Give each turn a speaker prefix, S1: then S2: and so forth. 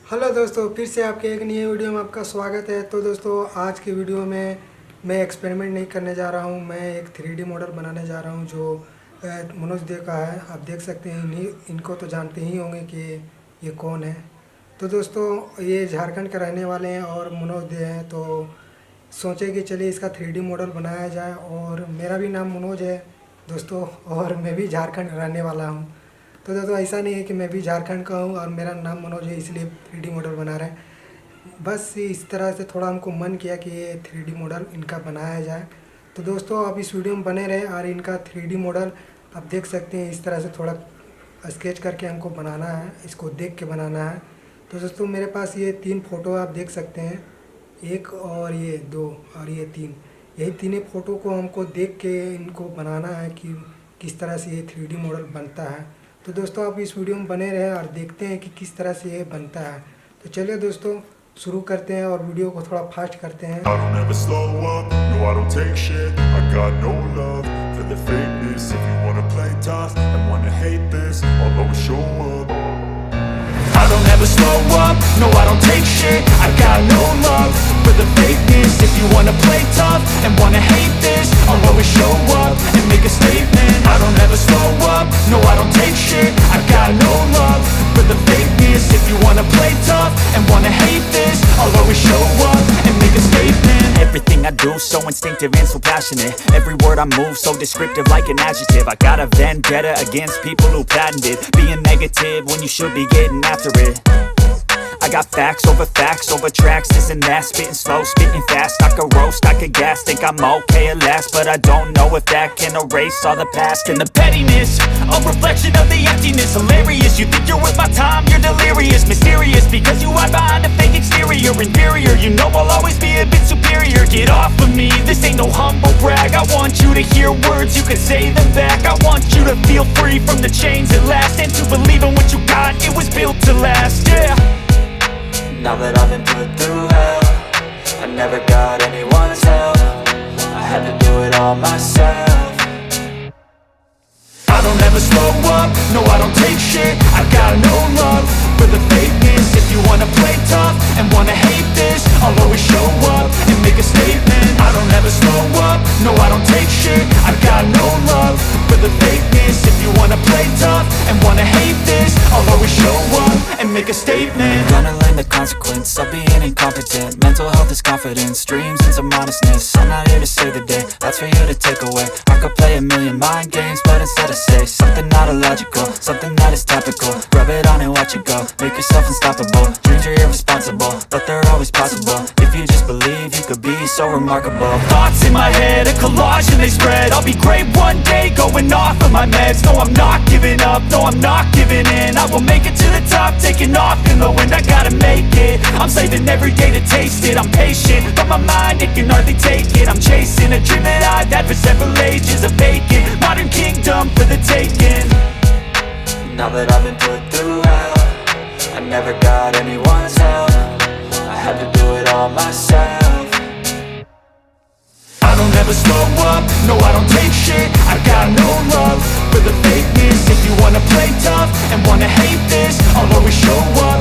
S1: Hello दोस्तों, फिर से आपके एक नई वीडियो में आपका स्वागत है। तो दोस्तों, आज की वीडियो में मैं एक्सपेरिमेंट नहीं करने जा रहा हूं, मैं एक 3D मॉडल बनाने जा रहा हूं जो मनोज दे का है। आप देख सकते हैं, इनको तो जानते ही होंगे कि ये कौन है। तो दोस्तों, ये झारखंड के रहने वाले हैं और मनोज दे हैं, तो सोचे कि चलिए इसका 3D मॉडल बनाया जाए। और मेरा भी नाम मनोज है दोस्तों, और मैं भी झारखंड रहने वाला हूँ। तो दोस्तों, ऐसा नहीं है कि मैं भी झारखंड का हूँ और मेरा नाम मनोज है इसलिए 3D मॉडल बना रहे हैं। बस इस तरह से थोड़ा हमको मन किया कि ये 3D मॉडल इनका बनाया जाए। तो दोस्तों, आप इस वीडियो में बने रहे और इनका 3D मॉडल आप देख सकते हैं। इस तरह से थोड़ा स्केच करके हमको बनाना है, इसको देख के बनाना है। तो दोस्तों, मेरे पास ये 3 फ़ोटो आप देख सकते हैं, 1 और ये 2 और ये 3। यही तीनों फ़ोटो को हमको देख के इनको बनाना है कि किस तरह से ये 3D मॉडल बनता है। तो दोस्तों, आप इस वीडियो में बने रहें और देखते हैं कि किस तरह से ये बनता है। तो चलिए दोस्तों, शुरू करते हैं और वीडियो को थोड़ा फास्ट करते हैं।
S2: I don't ever slow up, no I don't take shit. I got no love for the fakeness. If you wanna play tough and wanna hate this, I'll always show up and make a statement. I don't ever slow up, no I don't take shit. I got no love for the fakeness. If you wanna play tough and wanna hate this, I'll always show up and make a statement. Everything I do so instinctive and so passionate. Every word I move so descriptive like an adjective. I got a vendetta against people who patented being negative when you should be getting after it. I got facts over tracks, this and that. Spitting slow, spitting fast. I could roast, I could gas. Think I'm okay at last, but I don't know if that can erase all the past. And the pettiness, a reflection of the emptiness. Hilarious, you think you're worth my time, you're delirious. Mysterious, because you hide behind a fake exterior. Inferior, you know I'll always be a bit superior. Get off of me, this ain't no humble brag. I want you to hear words, you can say them back. I want you to feel free from the chains at last, and to believe in what you got, it was built to last, yeah. Now that I've been put through hell, I never got anyone's help. I had to do it all myself. I don't ever slow up, no I don't take shit. I got no love for the fakeness. If you wanna play tough and wanna hate this, I'll always show up and make a statement. I don't ever slow up, no I don't take shit. I got no love for the fakeness. If you wanna play tough and wanna hate this, I'll always show up and make a statement. Gonna learn the consequence of being incompetent. Mental health is confidence, dreams and some honestness. I'm not here to save the day, that's for you to take away. I could play a million mind games, but instead I say something not illogical, something that is topical. Rub it on and watch it go, make yourself unstoppable. Dreams are irresponsible, but they're always possible. If you just believe, you could be so remarkable. Thoughts in my head, a collage and they spread. I'll be great one day, going off of my meds. No, I'm not giving up, no, I'm not giving in. I will make it to the top, taking off in the wind. I gotta make it, I'm saving every day to taste it. I'm patient, but my mind, it can hardly take it. I'm chasing a dream that I've had for several ages. A vacant, modern kingdom for the taking. Now that I've been put through hell, I never got anyone's help. I had to do it all myself. I don't ever slow up, no I don't take shit. I got no love for the fakeness. If you wanna play tough and wanna hate this, I'll always show up